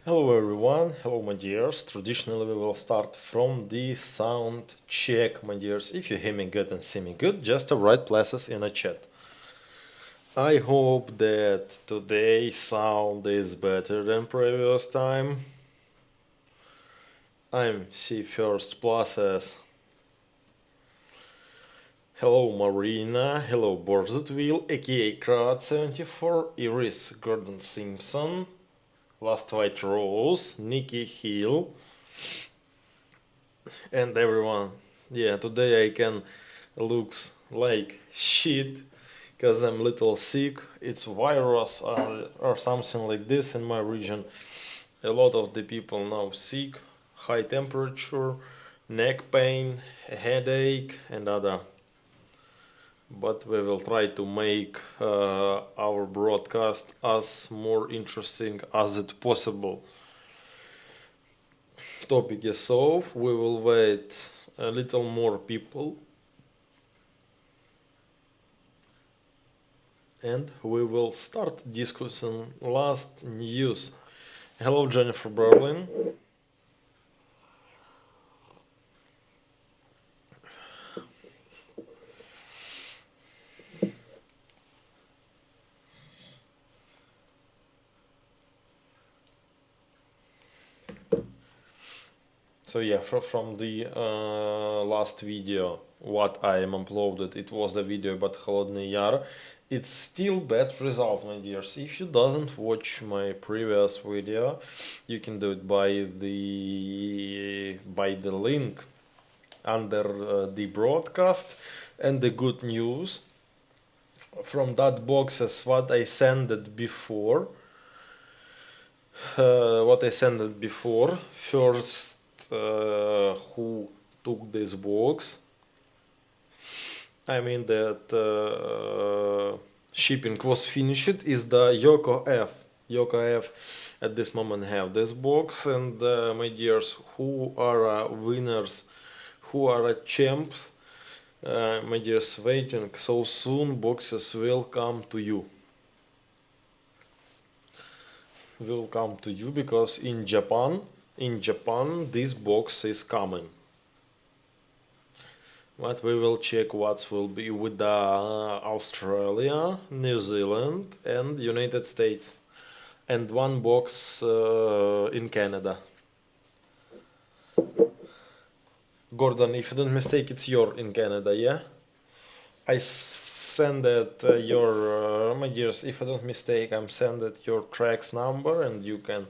Hello everyone, hello my dears. Traditionally we will start from the sound check, my dears. If you hear me good and see me good, just write pluses in a chat. I hope that today's sound is better than previous time. I'm see first pluses. Hello Marina, hello Borzetville, aka Crowd74, Iris Gordon Simpson, Last White Rose, Nikki Hill, and everyone. Yeah, today I can looks like shit because I'm little sick. It's virus or something like this in my region. A lot of the people now sick, high temperature, neck pain, headache, and other. But we will try to make our broadcast as more interesting as it possible. Topic is solved. We will wait a little more people and we will start discussing last news. Hello Jennifer Berlin. So yeah, from the last video what I am uploaded, it was the video about Холодный Яр. It's still bad result, my dears. If you doesn't watch my previous video, you can do it by the link under the broadcast and the good news from that boxes what I sent it before. First, who took this box? I mean that shipping was finished is the Yoko F. Yoko F at this moment have this box, and my dears, who are winners, who are champs, my dears, waiting so soon boxes will come to you. Will come to you because in Japan this box is coming. But we will check what will be with Australia, New Zealand and United States, and one box in Canada. Gordon, if you don't mistake, it's your in Canada, yeah? I send it your, my dears, if I don't mistake, I'm sending your tracks number and you can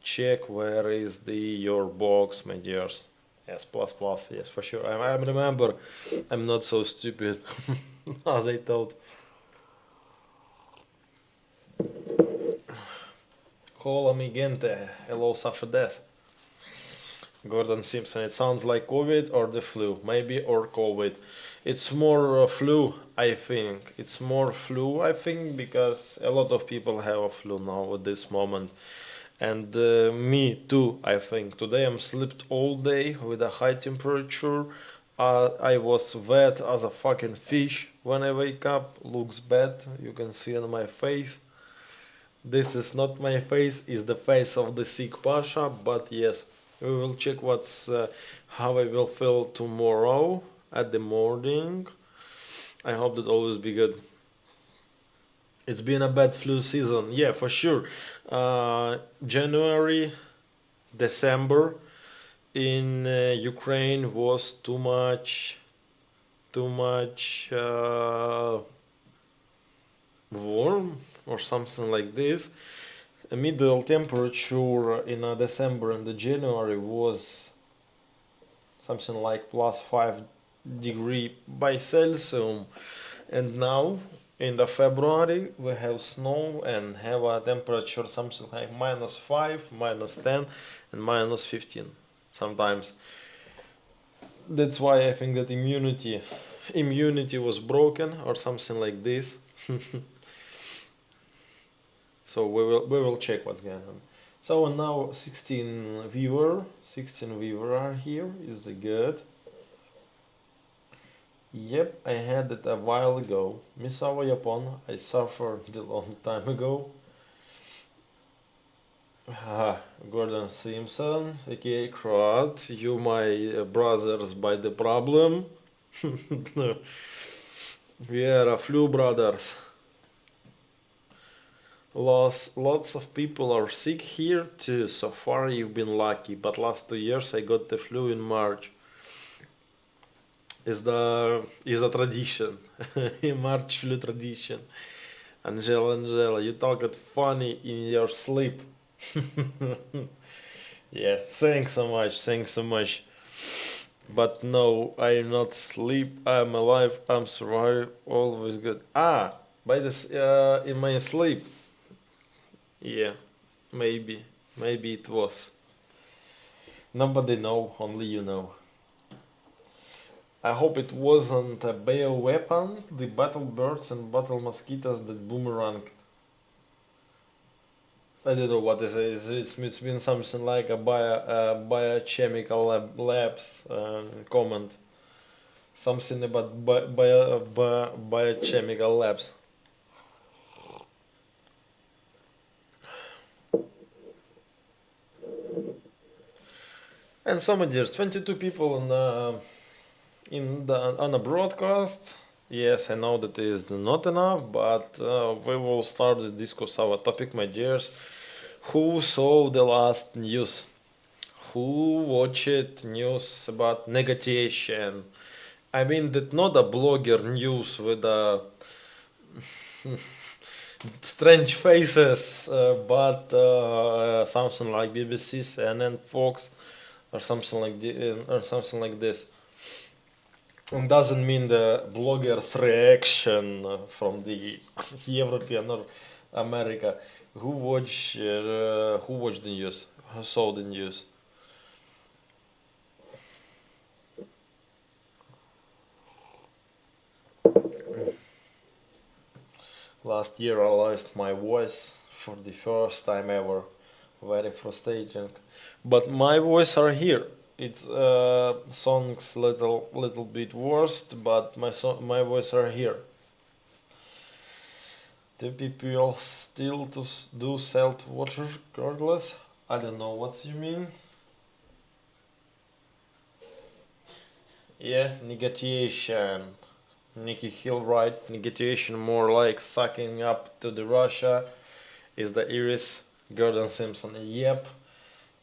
check where is your box, my dears. Yes, plus, yes, for sure. I remember, I'm not so stupid as I thought. Hola mi gente, hello Safedes. Gordon Simpson, it sounds like COVID or the flu, maybe or COVID. It's more flu, I think. It's more flu, I think, because a lot of people have a flu now at this moment. And me too, I think. Today I'm slept all day with a high temperature. I was wet as a fucking fish when I wake up. Looks bad, you can see on my face. This is not my face, it's the face of the sick Pasha, but yes. We will check how I will feel tomorrow at the morning. I hope that always be good. It's been a bad flu season, yeah, for sure. January, December in Ukraine was too much warm or something like this. A middle temperature in December and January was something like plus 5 degrees by Celsius, and now in the February we have snow and have a temperature something like -5, -10 and -15 sometimes. That's why I think that immunity was broken or something like this. So we will check what's going on. So now 16 viewer are here. Is the good? Yep, I had it a while ago. Misawa Japan, I suffered a long time ago. Gordon Simpson, aka Crowd, you my brothers by the problem. We are a flu brothers. Lots of people are sick here too. So far you've been lucky, but last 2 years I got the flu in March. Is the tradition. March flu tradition. Angela, you talk it funny in your sleep. Yeah, thanks so much. But no, I'm not sleep. I'm alive. I'm survive. Always good. By this, in my sleep. Yeah, maybe it was. Nobody know. Only you know. I hope it wasn't a bioweapon. The battle birds and battle mosquitoes that boomeranged. I don't know what this is. It's been something like a biochemical labs comment. Something about biochemical labs. And so, my dears, 22 people on a broadcast. Yes, I know that is not enough, but we will start to discuss our topic, my dears. Who saw the last news? Who watched news about negotiation? I mean that not a blogger news with strange faces, but something like BBC, CNN, Fox, or something like this. It doesn't mean the blogger's reaction from the European or America. Who watched the news? Who saw the news? Last year I lost my voice for the first time ever. Very frustrating. But my voice are here. It's songs little bit worse, but my voice are here. Do people still do salt water regardless? I don't know what you mean. Yeah, negotiation. Nikki Hill right, negotiation more like sucking up to the Russia is the Iris Gordon Simpson. Yep,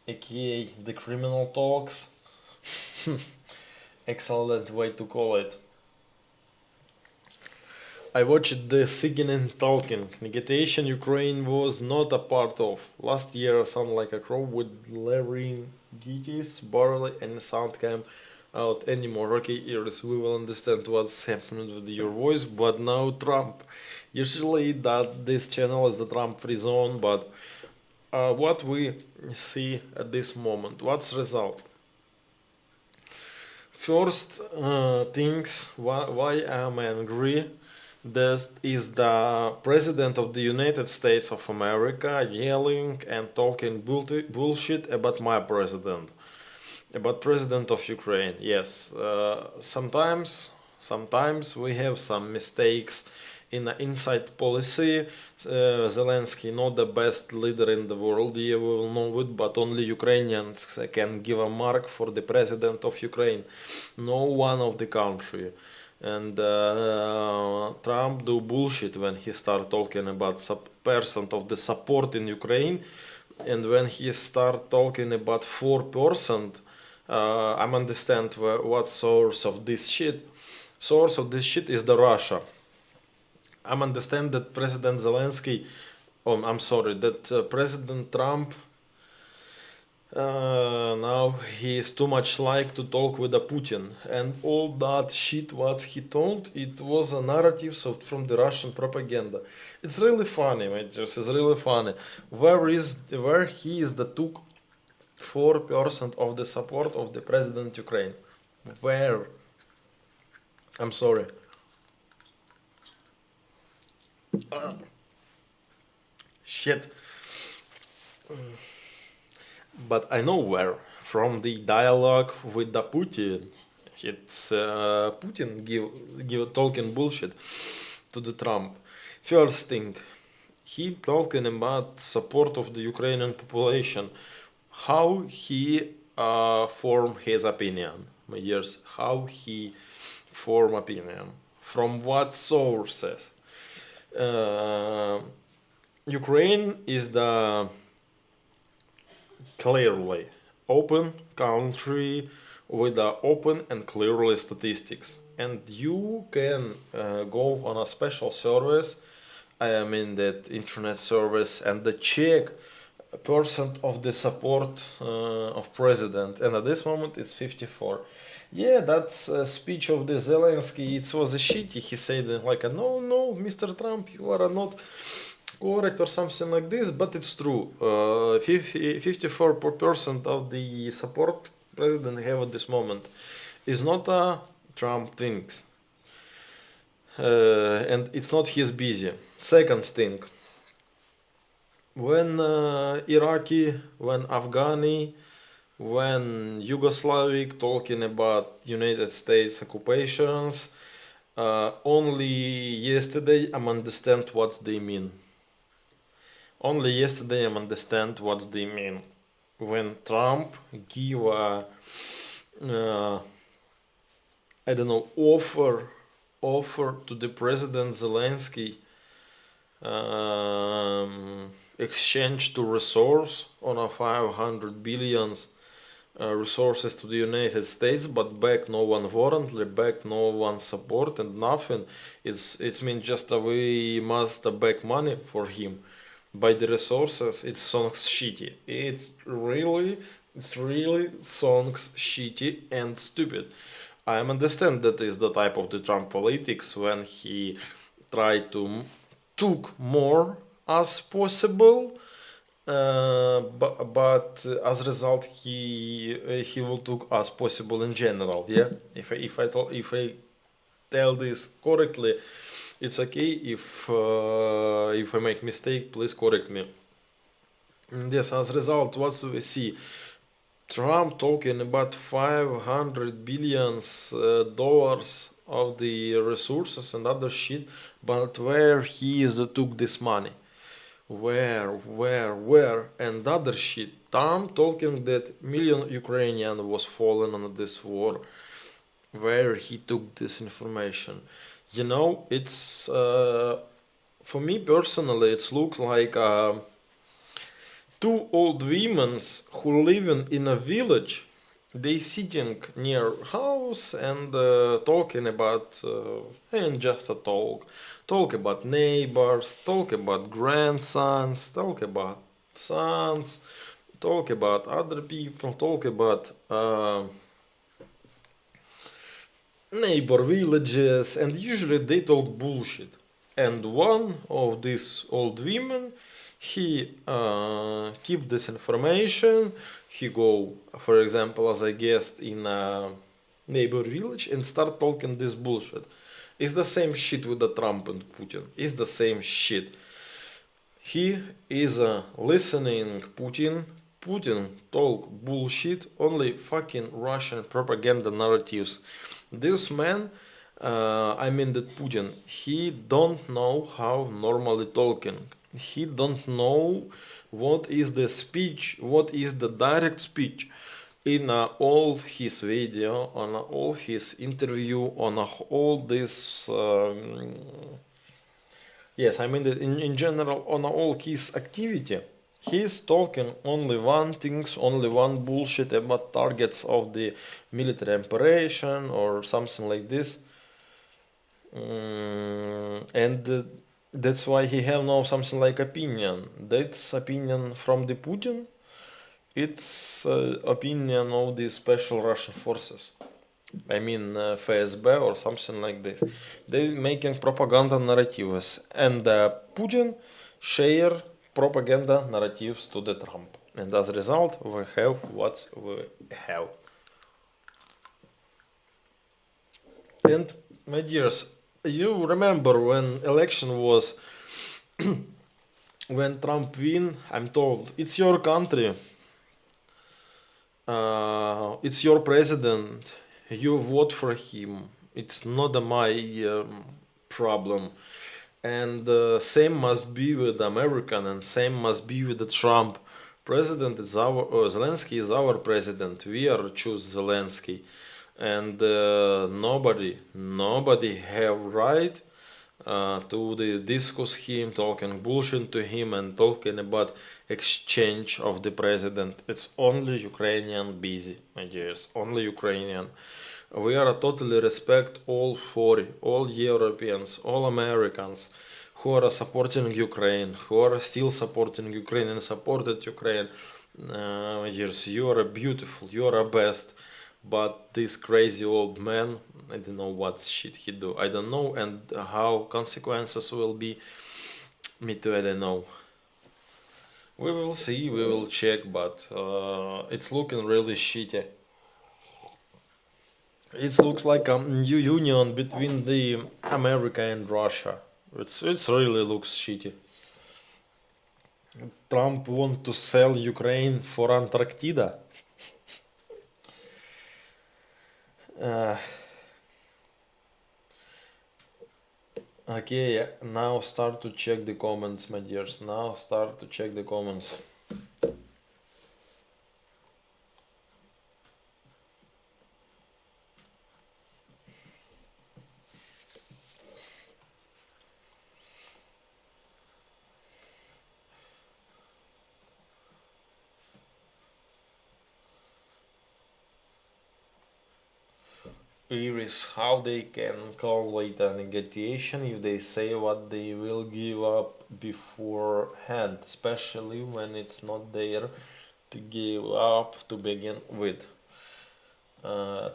aka the criminal talks. Excellent way to call it. I watched the singing and talking. Negotiation Ukraine was not a part of. Last year I sounded like a crow with laryngitis, barely any sound came out anymore. Okay, ears, we will understand what's happening with your voice, but now Trump. Usually that this channel is the Trump free zone, but what we see at this moment, what's result? First things why I'm angry. This is the president of the United States of America yelling and talking bullshit about my president, about president of Ukraine. Yes, sometimes we have some mistakes in the inside policy. Zelensky not the best leader in the world, yeah, we will know it, but only Ukrainians can give a mark for the president of Ukraine, no one of the country. And Trump do bullshit when he start talking about percent of the support in Ukraine, and when he start talking about 4%, I'm understand what source of this shit. Source of this shit is the Russia. I'm understand that President Zelensky, I'm sorry, that President Trump now he is too much like to talk with the Putin, and all that shit what he told, it was a narrative so from the Russian propaganda. It's really funny, mate. It's really funny. Where he is the took 4% of the support of the president Ukraine? Where? I'm sorry. Shit. But I know where. From the dialogue with the Putin. It's Putin give talking bullshit to the Trump. First thing, he talking about support of the Ukrainian population. How he form his opinion, my dears? How he form opinion? From what sources? Uh, Ukraine is the clearly open country with the open and clearly statistics, and you can go on a special service. I mean that internet service, and the check percent of the support of president, and at this moment it's 54. Yeah, that's a speech of the Zelensky. It was a shitty. He said like, no, no, Mr. Trump, you are not correct or something like this, but it's true. 54% of the support president have at this moment is not a Trump things, and it's not his busy. Second thing, when Iraqi, when Afghani, when Yugoslavic talking about United States occupations, only yesterday I'm understand what they mean. Only yesterday I understand what they mean. When Trump give a, I don't know, offer to the President Zelensky, exchange to resource on a 500 billions resources to the United States, but back no one warrantly, back no one support and nothing. It's mean just we must back money for him by the resources. It sounds shitty. It's really sounds shitty and stupid. I understand that is the type of the Trump politics when he tried to took more as possible, but as a result he will took as possible in general. Yeah, if I tell this correctly, it's okay. If I make mistake, please correct me. And yes, as a result, what do we see? Trump talking about 500 billions dollars of the resources and other shit, but where he is took this money? Where and other shit. Trump talking that million Ukrainian was fallen on this war. Where he took this information? You know, it's for me personally, it's look like two old women who living in a village. They sitting near house and talking about and just a talk about neighbors, talk about grandsons, talk about sons, talk about other people, talk about neighbor villages, and usually they talk bullshit. And one of these old women, he keep this information. He go, for example, as a guest in a neighbor village and start talking this bullshit. It's the same shit with the Trump and Putin. It's the same shit. He is listening Putin. Putin talk bullshit, only fucking Russian propaganda narratives. This man, I mean that Putin, he don't know how normally talking. He don't know what is the speech, what is the direct speech in all his video, on all his interview, on all this. Yes, I mean that in general, on all his activity, he's talking only one things, only one bullshit about targets of the military operation or something like this. And that's why he have no something like opinion. That's opinion from the Putin. It's opinion of the special Russian forces. I mean FSB or something like this. They making propaganda narratives, and Putin share propaganda narratives to the Trump. And as a result, we have what we have. And my dears, you remember when election was, when Trump win, I'm told, it's your country, it's your president, you vote for him, it's not my problem. And same must be with American, and same must be with the Trump. President is Zelensky is our president. We are choose Zelensky, and nobody have right to discuss him, talking bullshit to him, and talking about exchange of the president. It's only Ukrainian busy, my dears, only Ukrainian. We are totally respect all 40, all Europeans, all Americans who are supporting Ukraine, who are still supporting Ukraine and supported Ukraine. Yes, you are beautiful, you are best. But this crazy old man, I don't know what shit he do. I don't know, and how consequences will be. Me too, I don't know. We will see, we will check, but it's looking really shitty. It looks like a new union between the America and Russia. It's really looks shitty. Trump want to sell Ukraine for Antarctica. Okay, now start to check the comments, my dears. Now start to check the comments. Iris, how they can call it a negotiation if they say what they will give up beforehand, especially when it's not there to give up to begin with.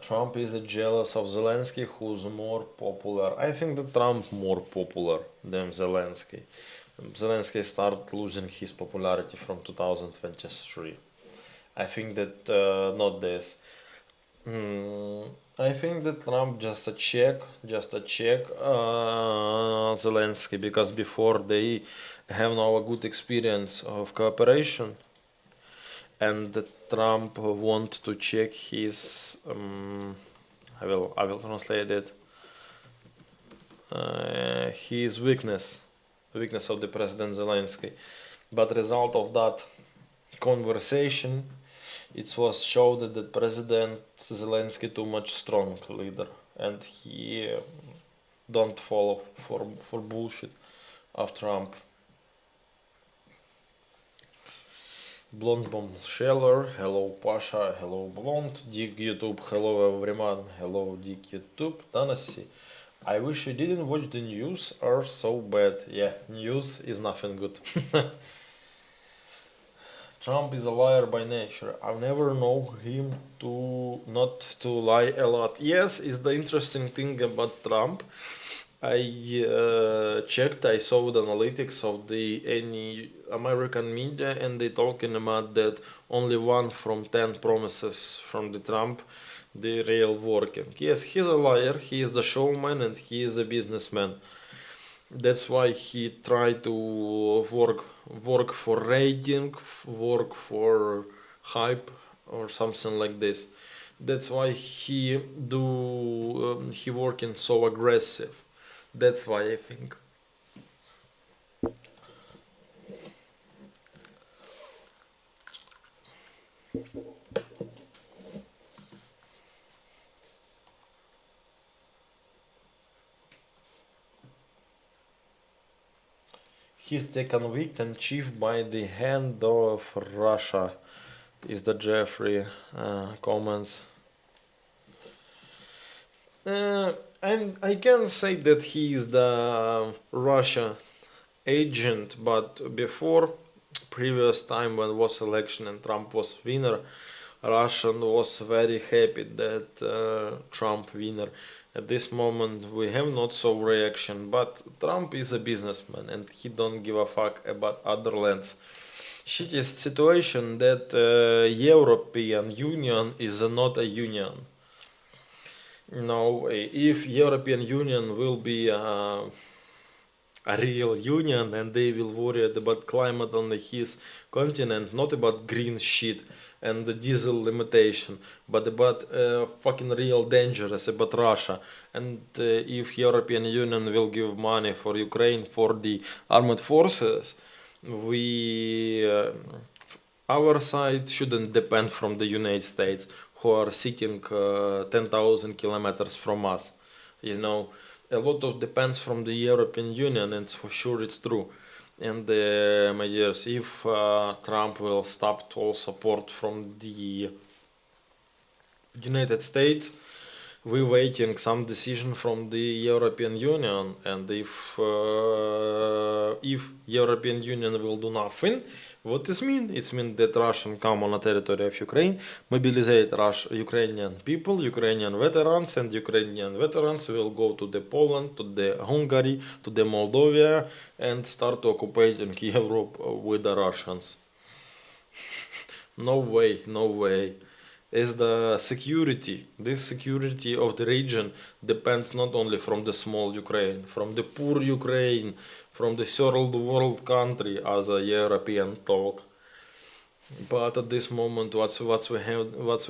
Trump is jealous of Zelensky, who's more popular. I think that Trump more popular than Zelensky. Zelensky started losing his popularity from 2023. I think that not this. I think that Trump just a check Zelensky, because before they have now a good experience of cooperation, and that Trump want to check his I will translate it, his weakness of the President Zelensky. But result of that conversation, it was showed that President Zelensky too much strong leader, and he don't follow for bullshit of Trump. Blonde Bomb Sheller, hello Pasha, hello Blonde, Dick YouTube, hello everyone, hello Dick YouTube, Tennessee. I wish you didn't watch the news, are so bad. Yeah, news is nothing good. Trump is a liar by nature. I never know him to not to lie a lot. Yes, is the interesting thing about Trump. I checked. I saw the analytics of the any American media, and they talking about that only 1 from 10 promises from the Trump, the real working. Yes, he's a liar. He is the showman, and he is a businessman. That's why he tried to work for rating, work for hype or something like this. That's why he working so aggressive. That's why I think. He's taken weak and chief by the hand of Russia, is the Jeffrey comments. And I can say that he is the Russia agent, but before previous time when was election and Trump was winner, Russian was very happy that Trump winner. At this moment we have not so reaction, but Trump is a businessman and he don't give a fuck about other lands. Shittiest situation that European Union is not a union. No, if European Union will be a real union and they will worry about climate on his continent, not about green shit, and the diesel limitation, but about fucking real dangerous about Russia. And if European Union will give money for Ukraine for the armed forces, we our side shouldn't depend from the United States, who are sitting 10,000 kilometers from us. You know, a lot of depends from the European Union, and for sure it's true. And my dears, if Trump will stop all support from the United States, we waiting some decision from the European Union, and if European Union will do nothing, what this mean? It means that Russian come on the territory of Ukraine, mobilize Ukrainian people, Ukrainian veterans, and Ukrainian veterans will go to the Poland, to the Hungary, to the Moldova, and start occupying Europe with the Russians. No way, no way. Is the security. This security of the region depends not only from the small Ukraine, from the poor Ukraine, from the third world country, as a European talk. But at this moment, what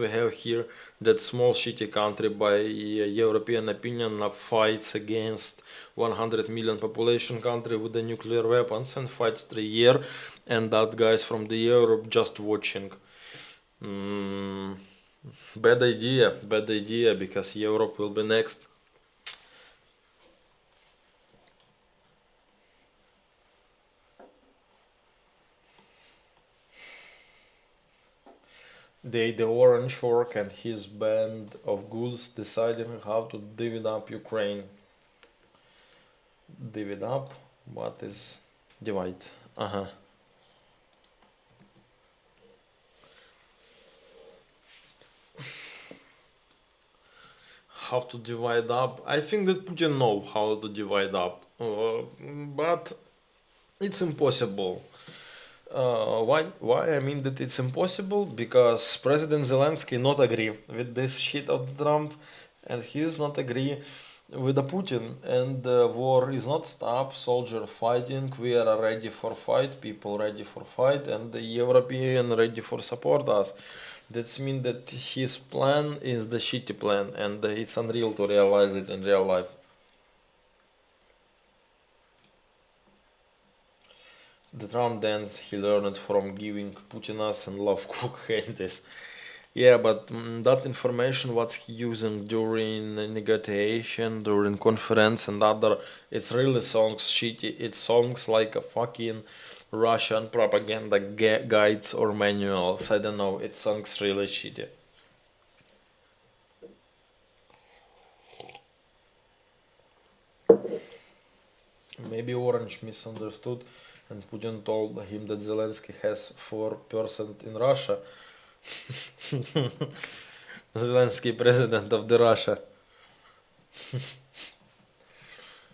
we have here, that small shitty country by European opinion fights against 100 million population country with the nuclear weapons and fights 3 years, and that guys from the Europe just watching. Bad idea, because Europe will be next. The Orange Orc and his band of ghouls deciding how to divide up Ukraine. Divide up? What is divide? How to divide up? I think that Putin know how to divide up, but it's impossible. Why I mean that it's impossible? Because President Zelensky not agree with this shit of Trump, and he's not agree with the Putin, and the war is not stop. Soldier fighting, we are ready for fight, people ready for fight, and the European ready for support us. That means that his plan is the shitty plan, and it's unreal to realize it in real life. The Trump dance he learned from giving Putinas and love cook this. Yeah, but that information what he using during negotiation, during conference and other, it's really songs shitty. It songs like a fucking Russian propaganda guides or manuals. I don't know. It songs really shitty. Maybe Orange misunderstood, and Putin told him that Zelensky has 4% in Russia. Zelensky, president of the Russia.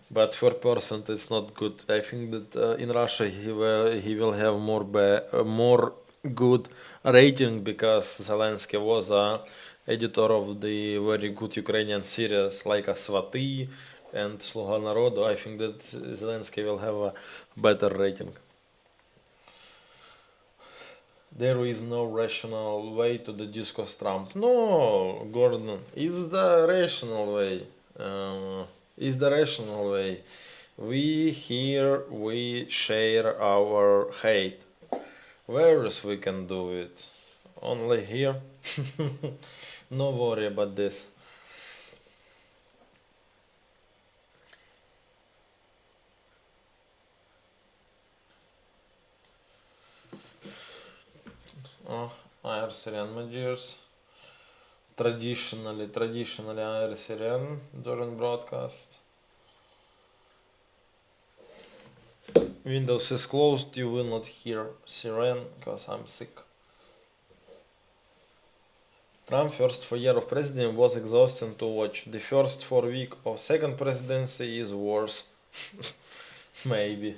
But 4% is not good. I think that in Russia he will have more good rating, because Zelensky was a editor of the very good Ukrainian series like a Svаты and Sluga Народу. I think that Zelensky will have a better rating. There is no rational way to discuss Trump. No, Gordon, it's the rational way. It's the rational way. We here, we share our hate. Where else we can do it? Only here? No worry about this. Air Syrian, my dears. Traditionally Air Syrian during broadcast. Windows is closed, you will not hear Syrian because I'm sick. Trump's first 4 years of presidency was exhausting to watch. The first 4 weeks of second presidency is worse. Maybe.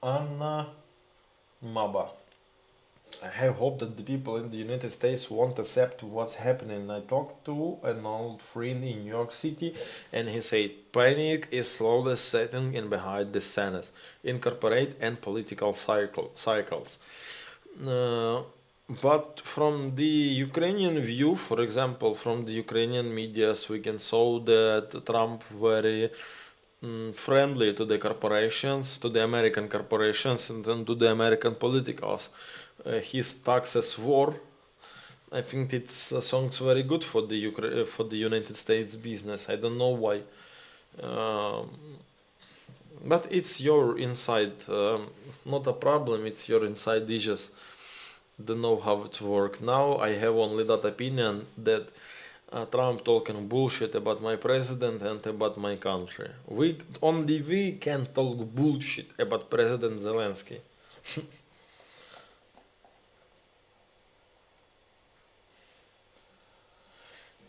Anna Maba. I have hope that the people in the United States won't accept what's happening. I talked to an old friend in New York City, and he said panic is slowly setting in behind the Senate, in corporate and political cycles. Uh, but from the Ukrainian view, for example, from the Ukrainian medias, we can saw that Trump very friendly to the corporations, to the American corporations, and then to the American politicals. His taxes war, I think it's sounds very good for the for the United States business. I don't know why, um, but it's your inside, not a problem. It's your inside issues. Don't know how it works. Now I have only that opinion that Trump talking bullshit about my president and about my country. We can talk bullshit about President Zelensky.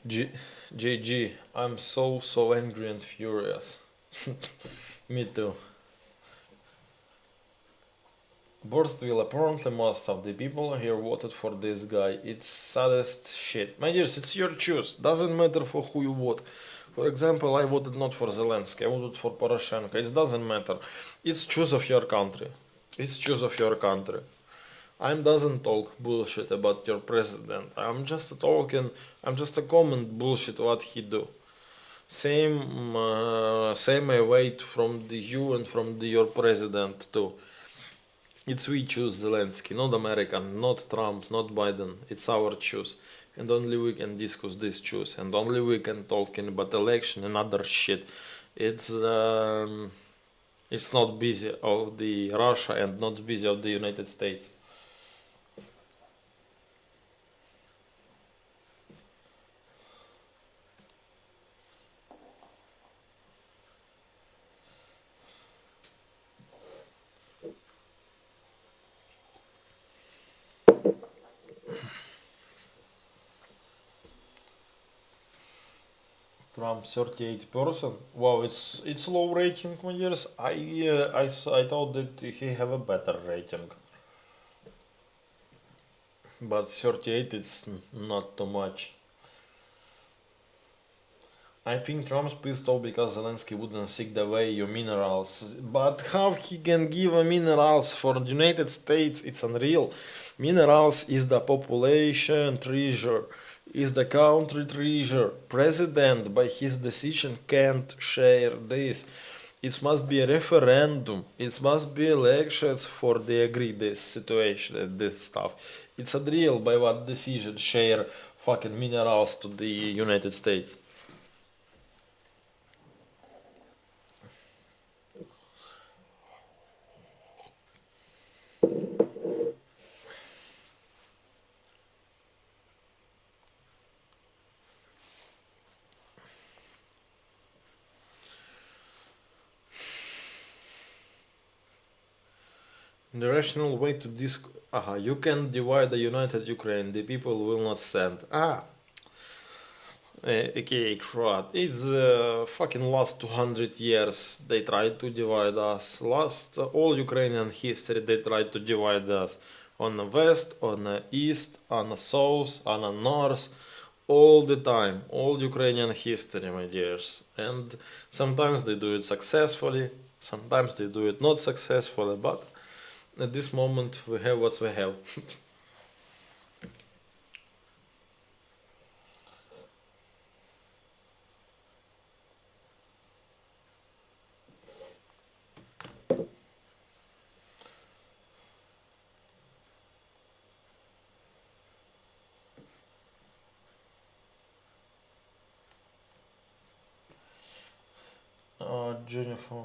G- GG, I'm so angry and furious. Me too. Borstville, apparently most of the people here voted for this guy. It's saddest shit. My dears, it's your choice. Doesn't matter for who you vote. For example, I voted not for Zelensky, I voted for Poroshenko. It doesn't matter. It's choice of your country. It's choice of your country. I doesn't talk bullshit about your president. I'm just a comment bullshit what he do. Same I wait from the you and from your president too. It's we choose Zelensky, not American, not Trump, not Biden. It's our choice. And only we can discuss this choice. And only we can talk about election and other shit. It's it's not busy of the Russia and not busy of the United States. Trump 38%. Wow, it's low rating, my dears. I thought that he have a better rating, but 38 it's not too much. I think Trump's pissed off because Zelensky wouldn't seek away your minerals. But how he can give a minerals for the United States? It's unreal. Minerals is the population treasure, is the country treasure. President, by his decision, can't share this. It must be a referendum. It must be elections for the agree this situation, this stuff. It's unreal by what decision share fucking minerals to the United States. The rational way to you can divide the united Ukraine, the people will not stand. Okay, crud. It's fucking last 200 years they tried to divide us. Last all Ukrainian history they tried to divide us. On the west, on the east, on the south, on the north. All the time. All Ukrainian history, my dears. And sometimes they do it successfully. Sometimes they do it not successfully. But at this moment we have what we have. Jennifer.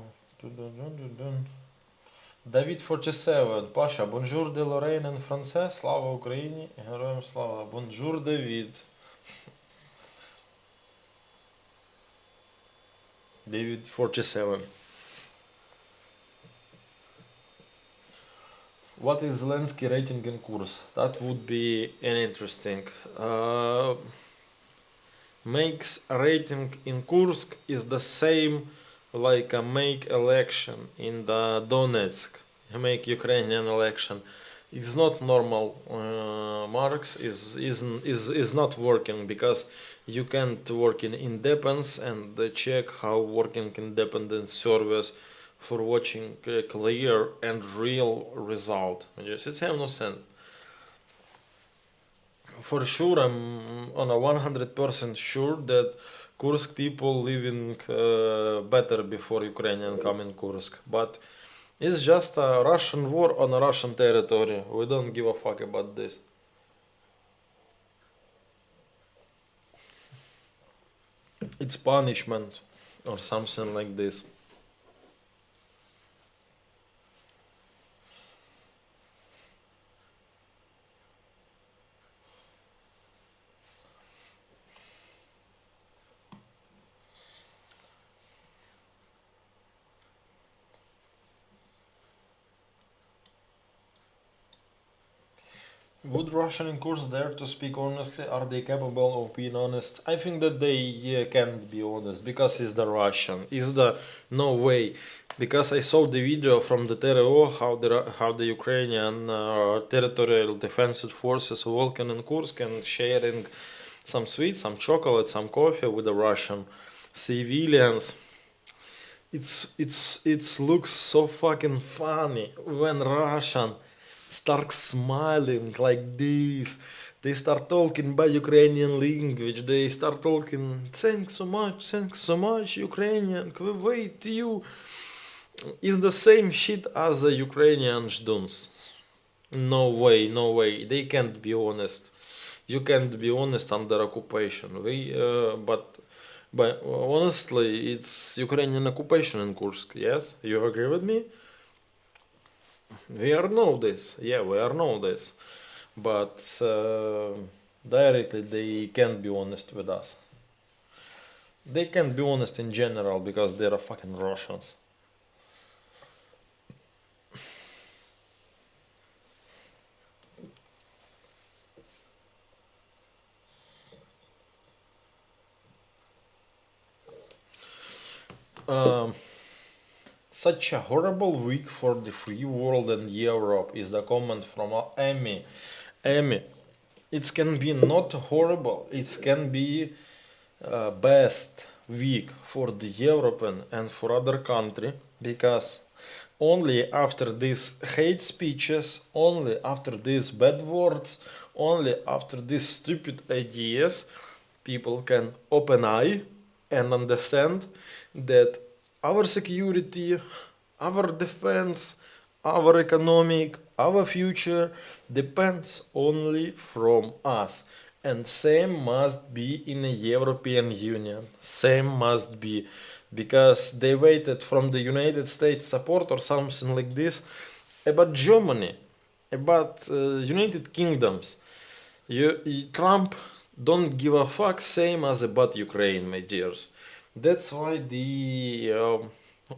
David 47. Паша, bonjour de Lorraine en français. Слава Україні. Героям слава. Bonjour, David. David 47. What is Zelensky rating in course? That would be an interesting. Makes rating in Kursk is the same like a make election in the Donetsk. Make Ukrainian election. It's not normal. Marx is not working because you can't work in independence and check how working independent service for watching a clear and real result. Yes, it's have no sense. For sure, I'm on a 100% sure that Kursk people living better before Ukrainian come in Kursk, but it's just a Russian war on a Russian territory. We don't give a fuck about this. It's punishment or something like this. Would Russian course dare to speak honestly? Are they capable of being honest? I think that they can't be honest because it's the Russian. It's the no way. Because I saw the video from the TRO how the Ukrainian territorial defensive forces walking in Kursk and sharing some sweets, some chocolate, some coffee with the Russian civilians. It looks so fucking funny when Russian start smiling like this. They start talking by Ukrainian language. They start talking, thanks so much, Ukrainian. We wait you. It's the same shit as the Ukrainians does. No way, no way. They can't be honest. You can't be honest under occupation. But honestly, it's Ukrainian occupation in Kursk. Yes, you agree with me? We are know this. Yeah, we are know this. But directly, they can't be honest with us. They can't be honest in general because they are fucking Russians. Um, Such a horrible week for the free world and Europe is the comment from Amy. Amy, it can be not horrible. It can be best week for the European and for other country because only after these hate speeches, only after these bad words, only after these stupid ideas, people can open eye and understand that our security, our defense, our economic, our future depends only from us. And same must be in the European Union. Same must be because they waited from the United States support or something like this about Germany, about United Kingdoms. Trump don't give a fuck, same as about Ukraine, my dears. That's why the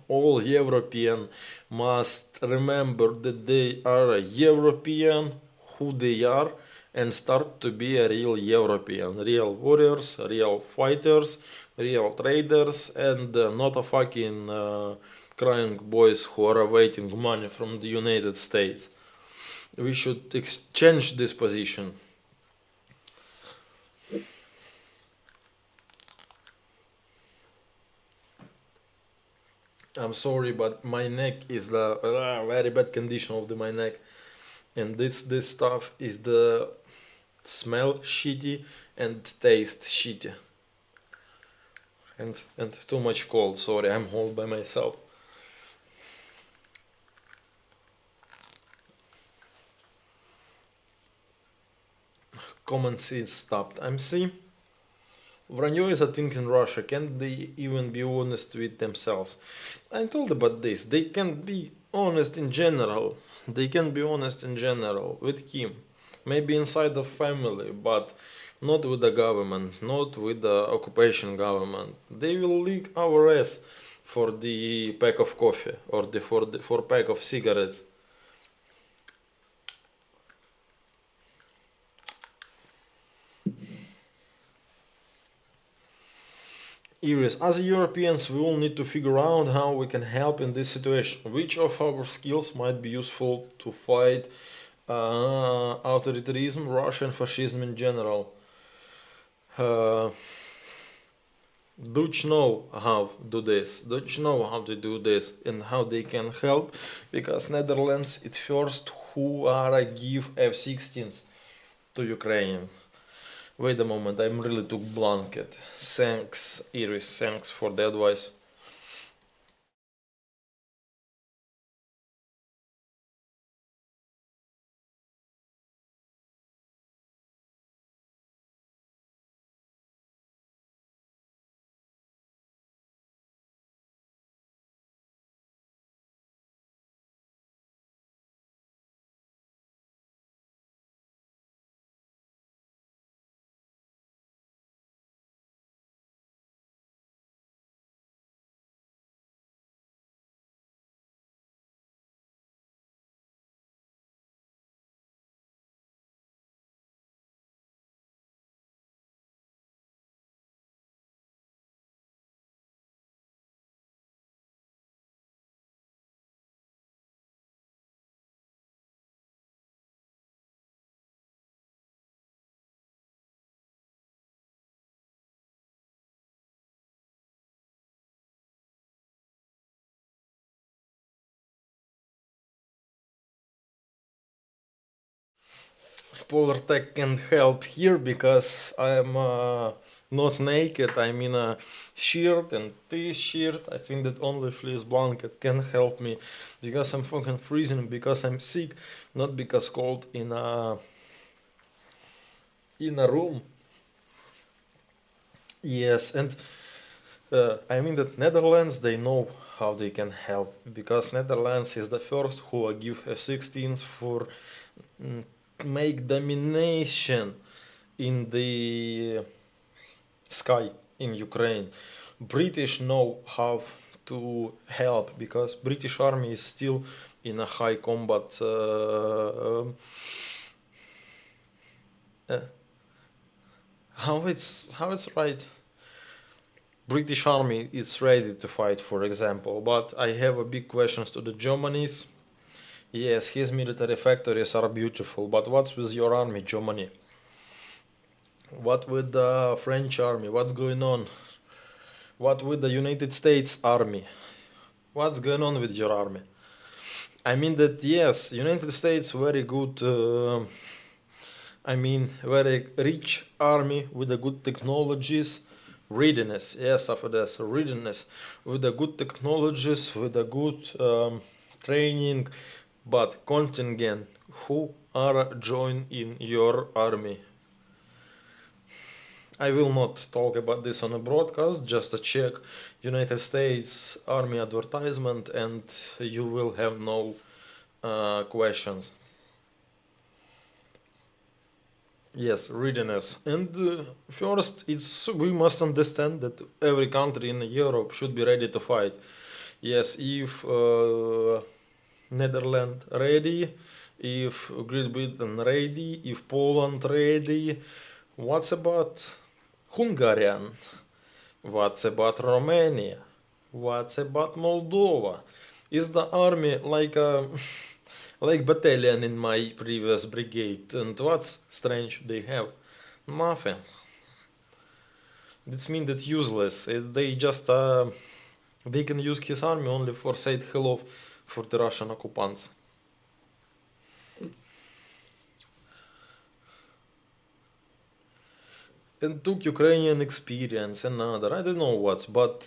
all European must remember that they are a European, who they are, and start to be a real European, real warriors, real fighters, real traders, and not a fucking crying boys who are awaiting money from the United States. We should exchange this position. I'm sorry, but my neck is the very bad condition of my neck, and this stuff is the smell shitty and taste shitty, and too much cold. Sorry, I'm all by myself. Common sense stopped. I'm see. Vranyo is a thing in Russia. Can't they even be honest with themselves? I'm told about this. They can be honest in general. They can be honest in general with Kim. Maybe inside the family, but not with the government, not with the occupation government. They will lick our ass for the pack of coffee or for pack of cigarettes. Iris, as Europeans, we will need to figure out how we can help in this situation. Which of our skills might be useful to fight Authoritarianism, Russian fascism in general. Uh, Dutch know how to do this. Dutch know how to do this and how they can help, because Netherlands it first who are give F-16s to Ukraine. Wait a moment, I'm really too blanket. Thanks, Iris. Thanks for the advice. Polar Tech can help here because I'm not naked. I'm in a shirt and t-shirt. I think that only fleece blanket can help me because I'm fucking freezing, because I'm sick, not because cold in a room. Yes, and I mean that Netherlands they know how they can help, because Netherlands is the first who give F-16s for mm, make domination in the sky in Ukraine. British know how to help because British army is still in a high combat. Uh, how it's right? British army is ready to fight, for example. But I have a big questions to the Germany's. Yes, his military factories are beautiful, but what's with your army, Germany? What with the French army? What's going on? What with the United States army? What's going on with your army? I mean that yes, United States very good. I mean very rich army with the good technologies, readiness. Yes, after this readiness with the good technologies, with the good training, but contingent who are join in your army. I will not talk about this on a broadcast, just a check United States Army advertisement and you will have no questions. Yes, readiness. And first, it's we must understand that every country in Europe should be ready to fight. Yes, if Netherlands ready, if Great Britain ready, if Poland ready, what's about Hungarian? What's about Romania? What's about Moldova? Is the army like a like battalion in my previous brigade? And what's strange they have? Nothing. This means that useless. They just they can use his army only for said hello for the Russian occupants. And took Ukrainian experience, another, I don't know what, but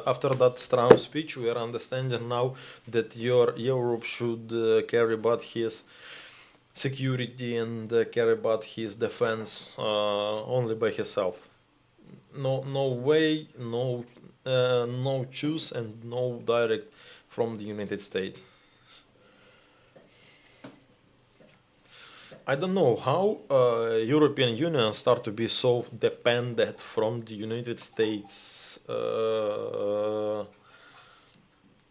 after that Trump speech, we are understanding now that your Europe should care about his security and care about his defense only by himself. No, no way, no choose and no direct from the United States. I don't know how European Union start to be so dependent from the United States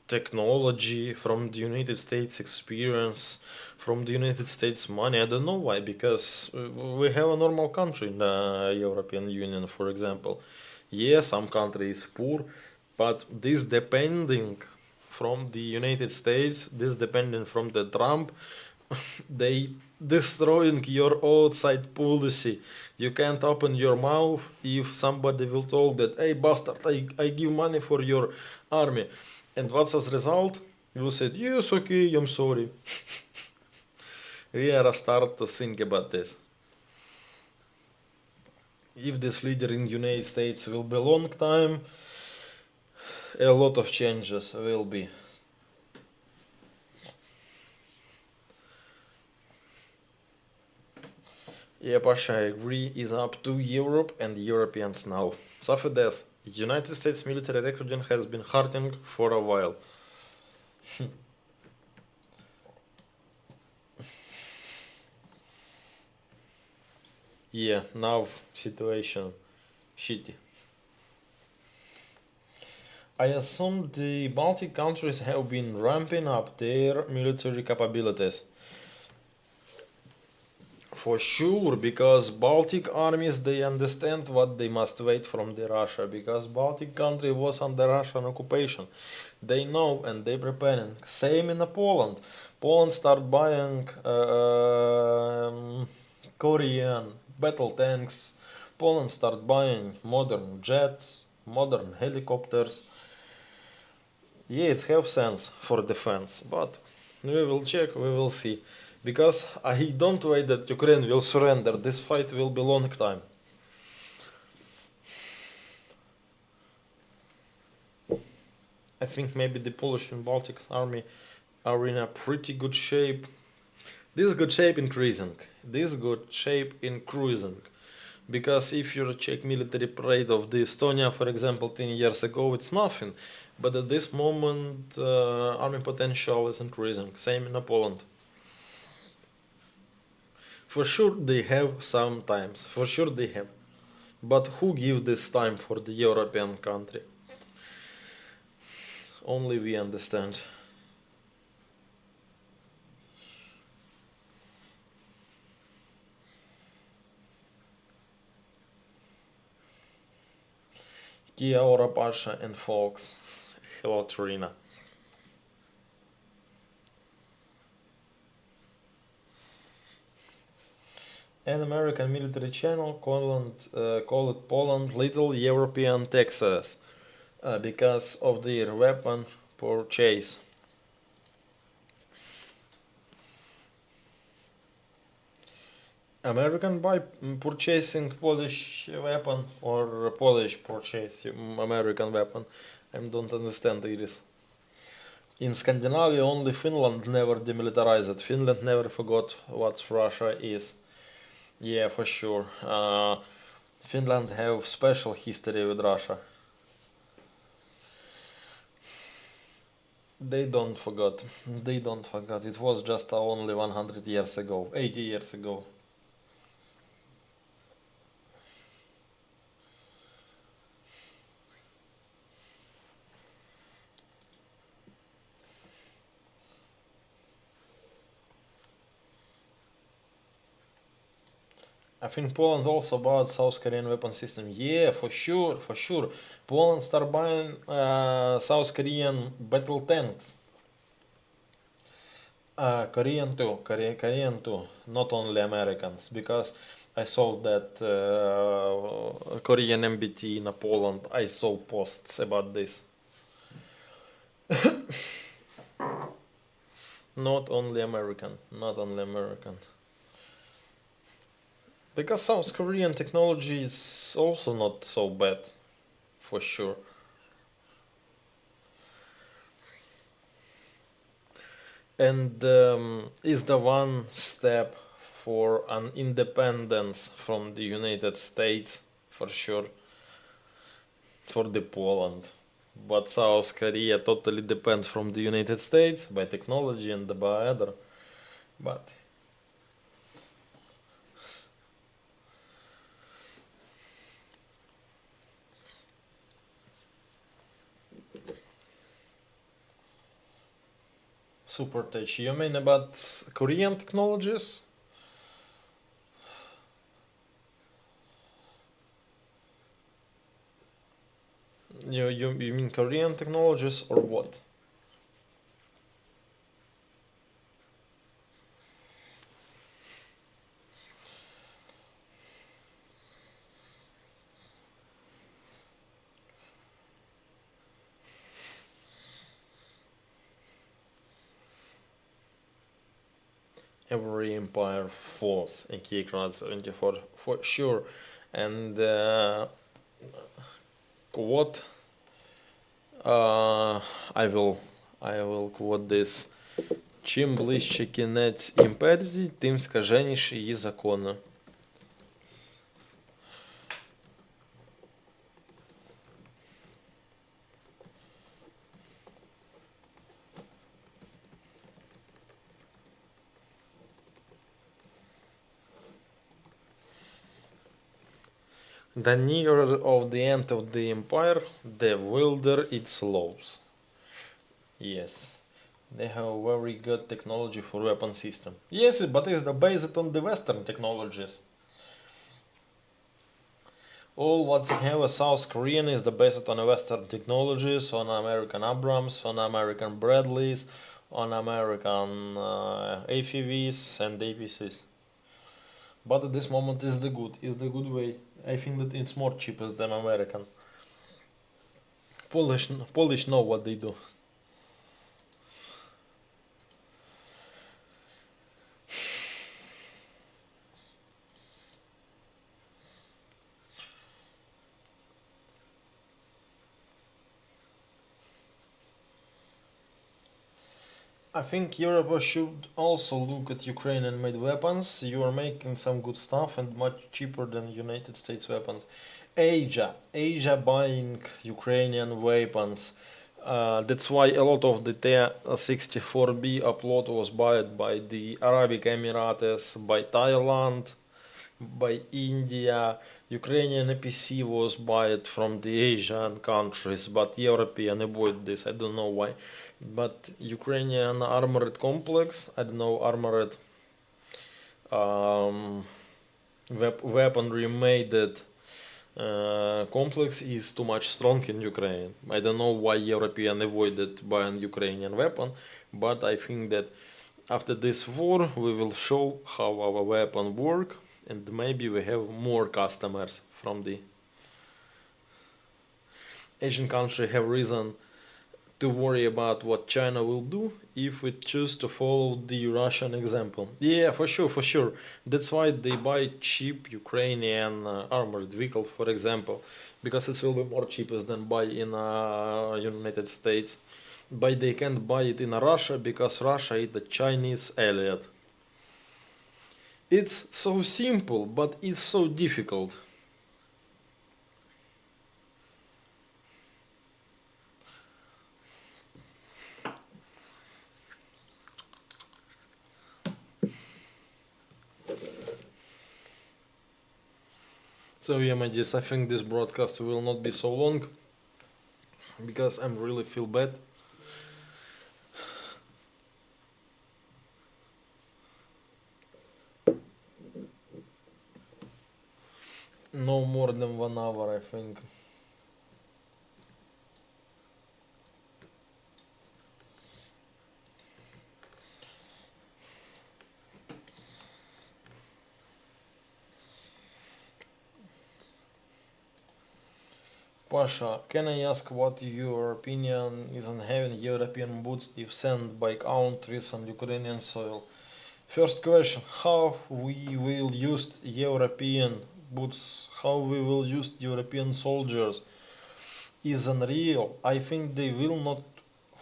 technology, from the United States experience, from the United States money. I don't know why, because we have a normal country in the European Union, for example. Yes, some country is poor, but this depending from the United States, this depending from the Trump, They destroying your outside policy. You can't open your mouth if somebody will tell that, hey bastard, I give money for your army. And what's as result? You said, yes, okay, I'm sorry. We are start to think about this. If this leader in United States will be long time, a lot of changes will be. Yeah, Pasha, I agree, is up to Europe and Europeans now. Safides, United States military recruiting has been hurting for a while. Yeah, now situation shitty. I assume the Baltic countries have been ramping up their military capabilities. For sure, because Baltic armies they understand what they must wait from the Russia, because Baltic country was under Russian occupation. They know and they preparing. Same in Poland. Poland start buying Korean battle tanks. Poland start buying modern jets, modern helicopters. Yeah, it have sense for defense, but we will check, we will see. Because I don't wait that Ukraine will surrender. This fight will be long time. I think maybe the Polish and Baltic army are in a pretty good shape. This good shape increasing. This good shape increasing. Because if you check military parade of the Estonia, for example, 10 years ago, it's nothing. But at this moment, army potential is increasing. Same in Poland. For sure they have sometimes. For sure they have. But who give this time for the European country? Only we understand. Kia ora Pasha and folks. Hello Trina. An American military channel called Poland Little European Texas because of their weapon purchase. American by purchasing Polish weapon or Polish purchase American weapon? I don't understand this. In Scandinavia, only Finland never demilitarized. Finland never forgot what Russia is. Yeah, for sure. Finland have special history with Russia. They don't forgot. They don't forget. It was just only 100 years ago, 80 years ago. I think Poland also bought South Korean weapon system. Yeah, for sure, for sure. Poland start buying South Korean battle tanks. Korean too, not only Americans, because I saw that Korean MBT in Poland. I saw posts about this. Not only American, not only American. Because South Korean technology is also not so bad, for sure. And is the one step for an independence from the United States, for sure, for the Poland. But South Korea totally depends from the United States by technology and by other. But super tech. You mean about Korean technologies? You mean Korean technologies or what? every empire falls in Keycraft 74 for sure. And quote, I will quote this. Чим ближче кінець імперії, тим скаженіші її закони. The nearer of the end of the empire, the wilder its laws. Yes. They have a very good technology for weapon system. Yes, but it's based on the Western technologies. All what they have as South Korean is based on Western technologies, on American Abrams, on American Bradleys, on American AFVs and APCs. But at this moment is the good way. I think that it's more cheapest than American. Polish know what they do. I think Europe should also look at Ukrainian made weapons. You are making some good stuff and much cheaper than United States weapons. Asia buying Ukrainian weapons. That's why a lot of the T-64B upload was bought by the Arabic Emirates, by Thailand, by India. Ukrainian APC was bought from the Asian countries, but European avoid this. I don't know why. But Ukrainian armored complex, I don't know, armored weaponry made complex is too much strong in Ukraine. I don't know why European avoided buying Ukrainian weapon, but I think that after this war we will show how our weapon work, and maybe we have more customers from the Asian country have reason to worry about what China will do if we choose to follow the Russian example. Yeah, for sure. That's why they buy cheap Ukrainian armored vehicle, for example, because it will be more cheapest than buy in United States. But they can't buy it in Russia because Russia is the Chinese allied. It's so simple, but it's so difficult. So yeah, my dears, I think this broadcast will not be so long because I really feel bad. No more than 1 hour, I think. Pasha, can I ask what your opinion is on having European boots if sent by countries on Ukrainian soil? First question, how we will use European boots, how we will use European soldiers is unreal. I think they will not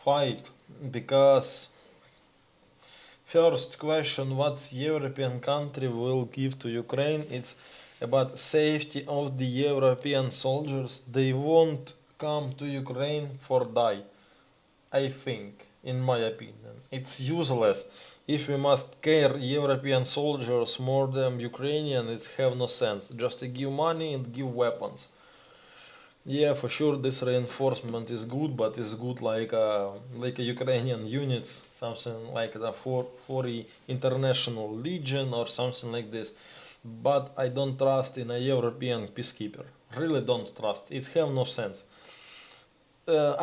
fight because first question, what European country will give to Ukraine? It's about safety of the European soldiers. They won't come to Ukraine for die. I think, in my opinion, it's useless. If we must care European soldiers more than Ukrainian, it have no sense. Just to give money and give weapons. Yeah, for sure, this reinforcement is good, but it's good like a Ukrainian units, something like the 40 International Legion or something like this. But I don't trust in a European peacekeeper. Really don't trust. It have no sense.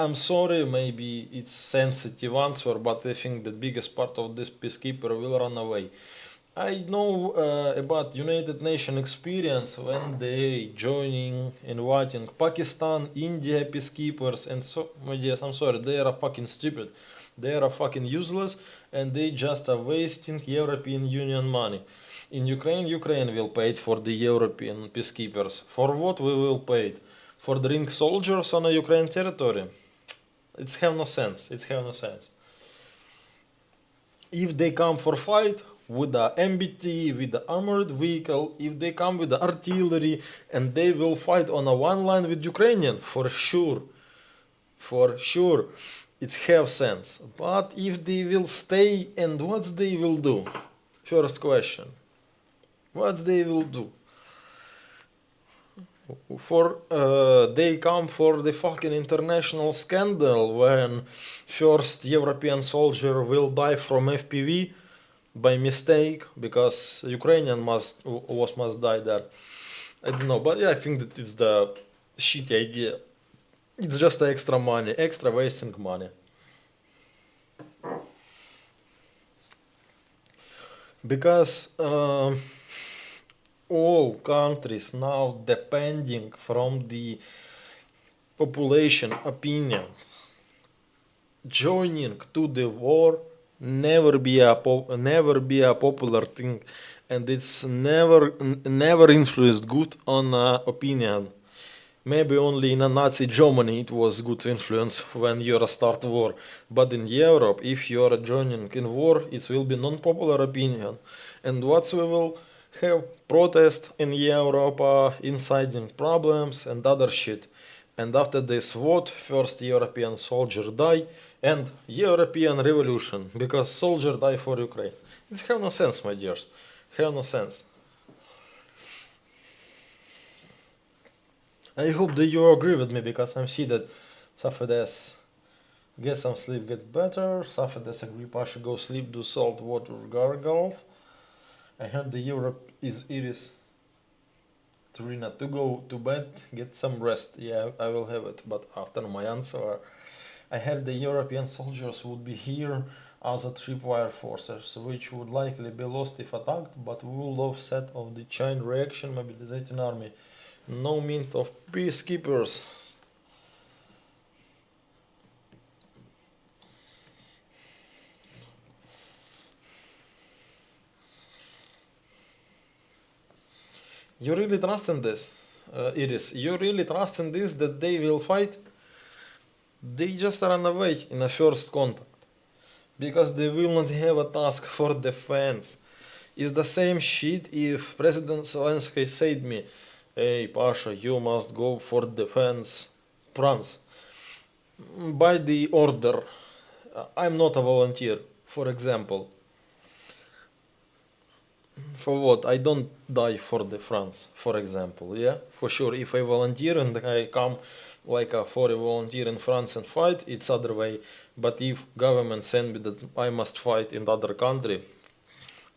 I'm sorry, maybe it's sensitive answer, but I think the biggest part of this peacekeeper will run away. I know about United Nations experience when they joining, inviting Pakistan, India peacekeepers, and so, my dears, I'm sorry, they are fucking stupid. They are fucking useless and they just are wasting European Union money. In Ukraine, Ukraine will pay for the European peacekeepers. For what we will pay? For drink soldiers on a Ukraine territory? It's have no sense. It's have no sense. If they come for fight with the MBT, with the armored vehicle, if they come with the artillery, and they will fight on a one line with Ukrainian, for sure, it's have sense. But if they will stay, and what they will do? First question. What they will do? They come for the fucking international scandal when first European soldier will die from FPV by mistake because Ukrainian must die there. I don't know, but yeah, I think that it's the shitty idea. It's just extra money, extra wasting money. Because all countries now depending from the population opinion. Joining to the war never be a popular thing, and it's never influenced good on opinion. Maybe only in a Nazi Germany it was good influence when you start war, but in Europe, if you are joining in war, it will be non-popular opinion, and what we will have protest in Europe, inciting problems and other shit. And after this vote, first European soldier die and European revolution, because soldier die for Ukraine. It's have no sense, my dears. Have no sense. I hope that you agree with me, because I see that Safedes get some sleep, get better. Safedes agree, Pasha go sleep, do salt water gargles. I heard the Europe is Iris. Trina, to go to bed, get some rest. Yeah, I will have it, but after my answer, I heard the European soldiers would be here as a tripwire forces, which would likely be lost if attacked, but will offset of the chain reaction mobilizing army. No mint of peacekeepers. You really trust in this, Iris? You really trust in this that they will fight? They just run away in a first contact, because they will not have a task for defense. It's the same shit if President Zelensky said me, "Hey Pasha, you must go for defense France." By the order, I'm not a volunteer, for example. For what? I don't die for the France, for example, yeah? For sure, if I volunteer and I come like a foreign volunteer in France and fight, it's other way. But if government send me that I must fight in other country,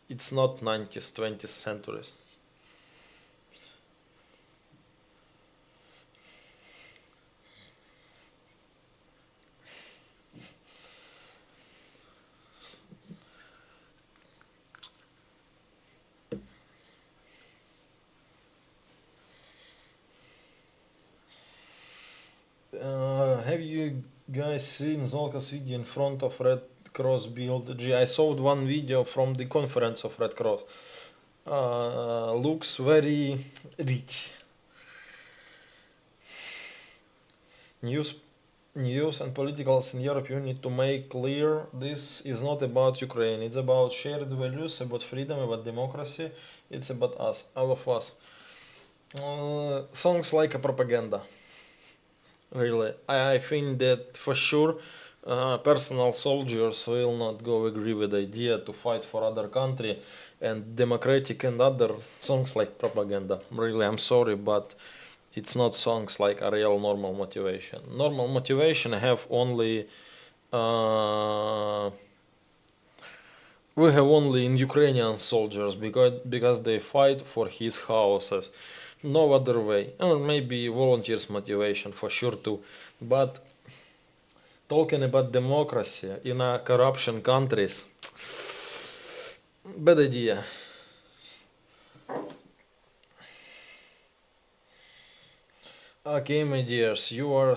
it's not 90s, 20th centuries. Have you guys seen Zolka's video in front of Red Cross build? Gee, I saw one video from the conference of Red Cross. Looks very rich. News and politicals in Europe, you need to make clear this is not about Ukraine. It's about shared values, about freedom, about democracy. It's about us, all of us. Songs like a propaganda. Really, I think that for sure personal soldiers will not go agree with the idea to fight for other country, and democratic and other songs like propaganda. Really, I'm sorry, but it's not songs like a real normal motivation. Normal motivation have only we have only in Ukrainian soldiers, because they fight for his houses. No other way. And maybe volunteers motivation for sure too. But talking about democracy in a corruption countries, bad idea. Okay, my dears, you are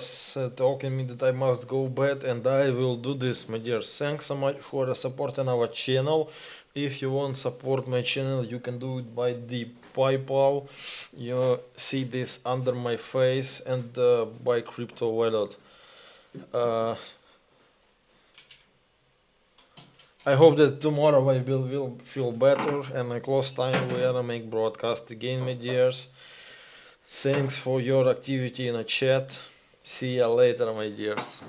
talking me that I must go bed, and I will do this, my dears. Thanks so much for supporting our channel. If you want support my channel, you can do it by the PayPal. You see this under my face, and by crypto wallet. Uh, I hope that tomorrow I will feel better, and at close time we gonna make broadcast again, my dears. Thanks for your activity in the chat. See ya later, my dears.